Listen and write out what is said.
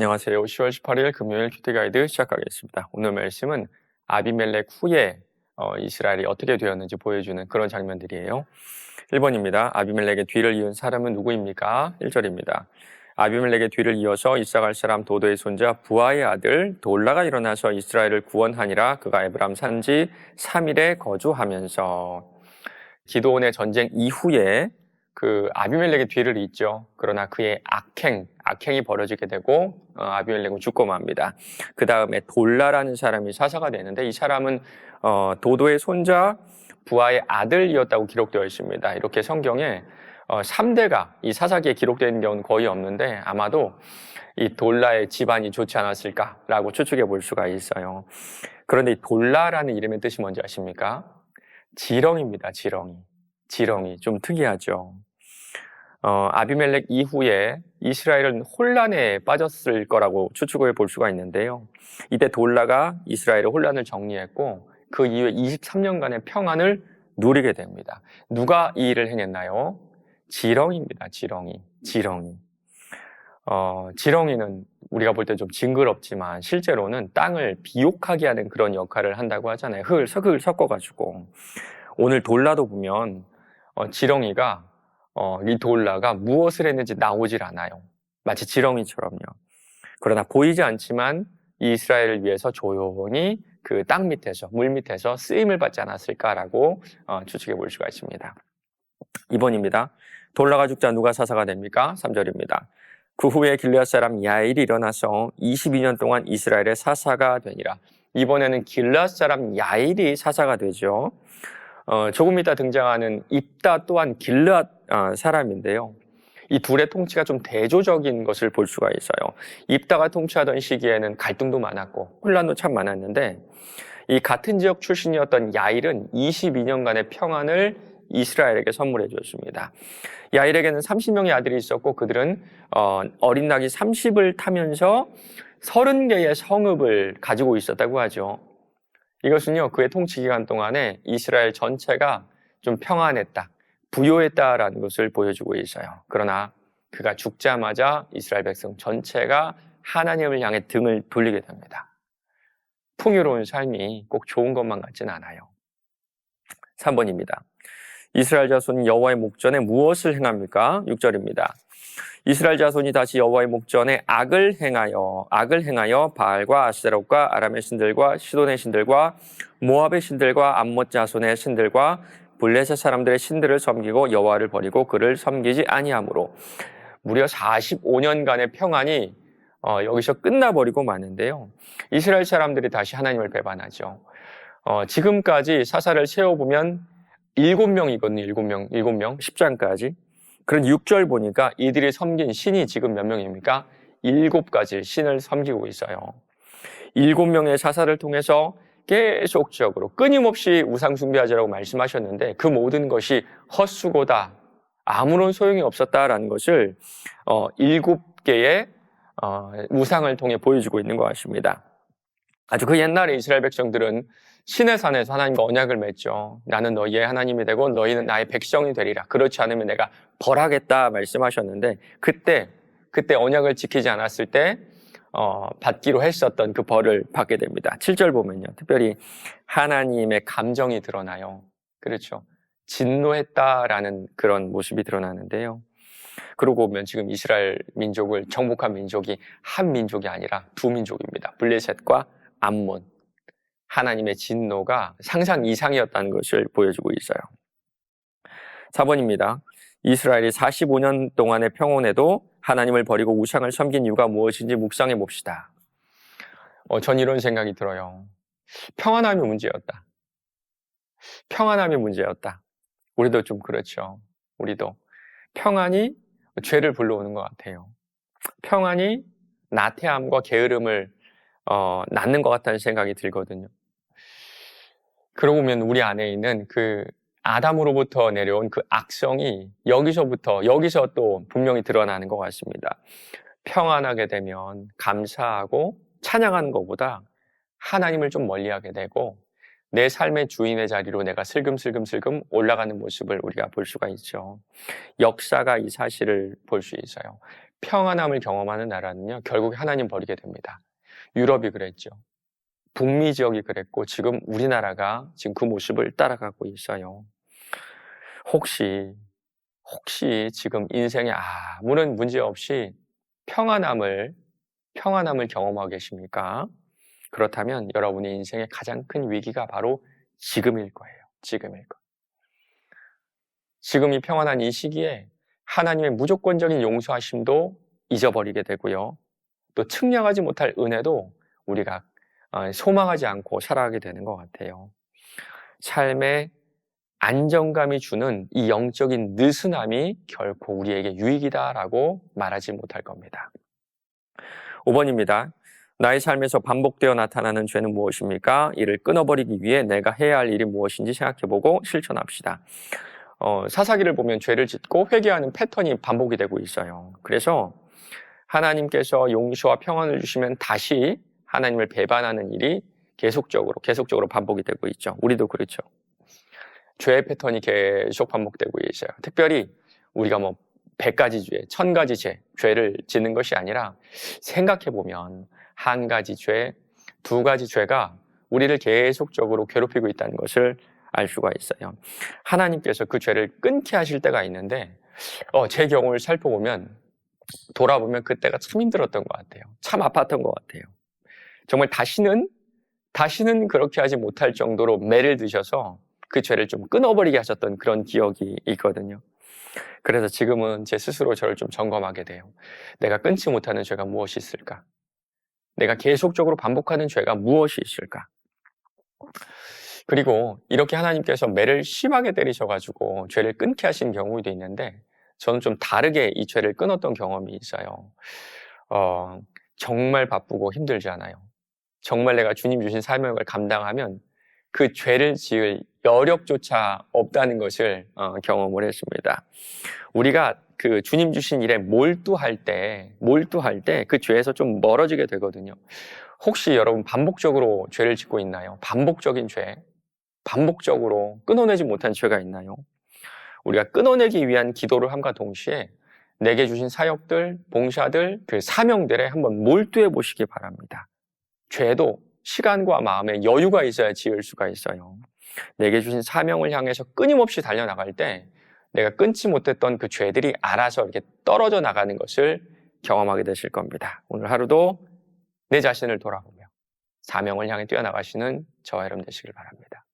안녕하세요. 10월 18일 금요일 큐티 가이드 시작하겠습니다. 오늘 말씀은 아비멜렉 후에 이스라엘이 어떻게 되었는지 보여주는 그런 장면들이에요. 1번입니다. 아비멜렉의 뒤를 이은 사람은 누구입니까? 1절입니다. 아비멜렉의 뒤를 이어서 이사갈 사람 도도의 손자 부하의 아들 돌라가 일어나서 이스라엘을 구원하니라. 그가 에브람 산지 3일에 거주하면서. 기드온의 전쟁 이후에 그 아비멜렉의 뒤를 잇죠. 그러나 그의 악행이 벌어지게 되고 아비멜렉은 죽고 맙니다. 그 다음에 돌라라는 사람이 사사가 되는데 이 사람은 도도의 손자 부하의 아들이었다고 기록되어 있습니다. 이렇게 성경에 3대가 이 사사기에 기록되는 경우는 거의 없는데 아마도 이 돌라의 집안이 좋지 않았을까라고 추측해 볼 수가 있어요. 그런데 이 돌라라는 이름의 뜻이 뭔지 아십니까? 지렁입니다. 지렁이 좀 특이하죠. 아비멜렉 이후에 이스라엘은 혼란에 빠졌을 거라고 추측해 볼 수가 있는데요. 이때 돌라가 이스라엘의 혼란을 정리했고 그 이후에 23년간의 평안을 누리게 됩니다. 누가 이 일을 행했나요? 지렁입니다. 지렁이. 지렁이는 우리가 볼 때 좀 징그럽지만 실제로는 땅을 비옥하게 하는 그런 역할을 한다고 하잖아요. 흙을 섞어가지고. 오늘 돌라도 보면 지렁이가 이 돌라가 무엇을 했는지 나오질 않아요. 마치 지렁이처럼요. 그러나 보이지 않지만 이스라엘을 위해서 조용히 그 땅 밑에서 물 밑에서 쓰임을 받지 않았을까라고 추측해 볼 수가 있습니다. 2번입니다. 돌라가 죽자 누가 사사가 됩니까? 3절입니다. 그 후에 길르앗 사람 야일이 일어나서 22년 동안 이스라엘의 사사가 되니라. 이번에는 길르앗 사람 야일이 사사가 되죠. 조금 이따 등장하는 입다 또한 길르앗 사람인데요. 이 둘의 통치가 좀 대조적인 것을 볼 수가 있어요. 입다가 통치하던 시기에는 갈등도 많았고 혼란도 참 많았는데 이 같은 지역 출신이었던 야일은 22년간의 평안을 이스라엘에게 선물해 줬습니다. 야일에게는 30명의 아들이 있었고 그들은 어린 낙이 30을 타면서 30개의 성읍을 가지고 있었다고 하죠. 이것은요, 그의 통치 기간 동안에 이스라엘 전체가 좀 평안했다, 부요했다라는 것을 보여주고 있어요. 그러나 그가 죽자마자 이스라엘 백성 전체가 하나님을 향해 등을 돌리게 됩니다. 풍요로운 삶이 꼭 좋은 것만 같진 않아요. 3번입니다. 이스라엘 자손이 여호와의 목전에 무엇을 행합니까? 6절입니다. 이스라엘 자손이 다시 여호와의 목전에 악을 행하여 바알과 아스테롯과 아람의 신들과 시돈의 신들과 모압의 신들과 암못 자손의 신들과 블레셋 사람들의 신들을 섬기고 여호와를 버리고 그를 섬기지 아니하므로 무려 45년간의 평안이 여기서 끝나버리고 마는데요. 이스라엘 사람들이 다시 하나님을 배반하죠. 지금까지 사사를 세워보면 7명이거든요. 7명 10장까지. 그런 6절 보니까 이들이 섬긴 신이 지금 몇 명입니까? 7가지 신을 섬기고 있어요. 7명의 사사를 통해서 계속적으로 끊임없이 우상 숭배하자라고 말씀하셨는데 그 모든 것이 헛수고다, 아무런 소용이 없었다라는 것을 7개의 우상을 통해 보여주고 있는 것 같습니다. 아주 그 옛날에 이스라엘 백성들은 신의 산에서 하나님과 언약을 맺죠. 나는 너희의 하나님이 되고 너희는 나의 백성이 되리라. 그렇지 않으면 내가 벌하겠다 말씀하셨는데 그때 언약을 지키지 않았을 때 받기로 했었던 그 벌을 받게 됩니다. 7절 보면요. 특별히 하나님의 감정이 드러나요. 그렇죠. 진노했다라는 그런 모습이 드러나는데요. 그러고 보면 지금 이스라엘 민족을 정복한 민족이 한 민족이 아니라 두 민족입니다. 블레셋과 암몬. 하나님의 진노가 상상 이상이었다는 것을 보여주고 있어요. 4번입니다. 이스라엘이 45년 동안의 평온에도 하나님을 버리고 우상을 섬긴 이유가 무엇인지 묵상해 봅시다. 전 이런 생각이 들어요. 평안함이 문제였다. 우리도 좀 그렇죠. 우리도 평안이 죄를 불러오는 것 같아요. 평안이 나태함과 게으름을 낳는 것 같다는 생각이 들거든요. 그러고 보면 우리 안에 있는 그 아담으로부터 내려온 그 악성이 여기서 또 분명히 드러나는 것 같습니다. 평안하게 되면 감사하고 찬양하는 것보다 하나님을 좀 멀리하게 되고 내 삶의 주인의 자리로 내가 슬금슬금 올라가는 모습을 우리가 볼 수가 있죠. 역사가 이 사실을 볼 수 있어요. 평안함을 경험하는 나라는요, 결국에 하나님 버리게 됩니다. 유럽이 그랬죠. 북미 지역이 그랬고, 지금 우리나라가 지금 그 모습을 따라가고 있어요. 혹시 지금 인생에 아무런 문제 없이 평안함을 경험하고 계십니까? 그렇다면 여러분의 인생의 가장 큰 위기가 바로 지금일 거예요. 지금일 거예요. 지금 이 평안한 이 시기에 하나님의 무조건적인 용서하심도 잊어버리게 되고요. 또 측량하지 못할 은혜도 우리가 소망하지 않고 살아가게 되는 것 같아요. 삶의 안정감이 주는 이 영적인 느슨함이 결코 우리에게 유익이다라고 말하지 못할 겁니다. 5번입니다. 나의 삶에서 반복되어 나타나는 죄는 무엇입니까? 이를 끊어버리기 위해 내가 해야 할 일이 무엇인지 생각해보고 실천합시다. 사사기를 보면 죄를 짓고 회개하는 패턴이 반복이 되고 있어요. 그래서 하나님께서 용서와 평안을 주시면 다시 하나님을 배반하는 일이 계속적으로 반복이 되고 있죠. 우리도 그렇죠. 죄의 패턴이 계속 반복되고 있어요. 특별히 우리가 100가지 죄, 1000가지 죄를 짓는 것이 아니라 생각해보면 한 가지 죄, 2가지 죄가 우리를 계속적으로 괴롭히고 있다는 것을 알 수가 있어요. 하나님께서 그 죄를 끊게 하실 때가 있는데 제 경우를 돌아보면 그때가 참 힘들었던 것 같아요. 참 아팠던 것 같아요. 정말 다시는 그렇게 하지 못할 정도로 매를 드셔서 그 죄를 좀 끊어버리게 하셨던 그런 기억이 있거든요. 그래서 지금은 제 스스로 저를 좀 점검하게 돼요. 내가 끊지 못하는 죄가 무엇이 있을까? 내가 계속적으로 반복하는 죄가 무엇이 있을까? 그리고 이렇게 하나님께서 매를 심하게 때리셔가지고 죄를 끊게 하신 경우도 있는데 저는 좀 다르게 이 죄를 끊었던 경험이 있어요. 정말 바쁘고 힘들지 않아요. 정말 내가 주님 주신 사명을 감당하면 그 죄를 지을 여력조차 없다는 것을 경험을 했습니다. 우리가 그 주님 주신 일에 몰두할 때 그 죄에서 좀 멀어지게 되거든요. 혹시 여러분 반복적으로 죄를 짓고 있나요? 반복적인 죄, 반복적으로 끊어내지 못한 죄가 있나요? 우리가 끊어내기 위한 기도를 함과 동시에 내게 주신 사역들, 봉사들, 그 사명들에 한번 몰두해 보시기 바랍니다. 죄도 시간과 마음에 여유가 있어야 지을 수가 있어요. 내게 주신 사명을 향해서 끊임없이 달려나갈 때 내가 끊지 못했던 그 죄들이 알아서 이렇게 떨어져 나가는 것을 경험하게 되실 겁니다. 오늘 하루도 내 자신을 돌아보며 사명을 향해 뛰어나가시는 저와 여러분 되시길 바랍니다.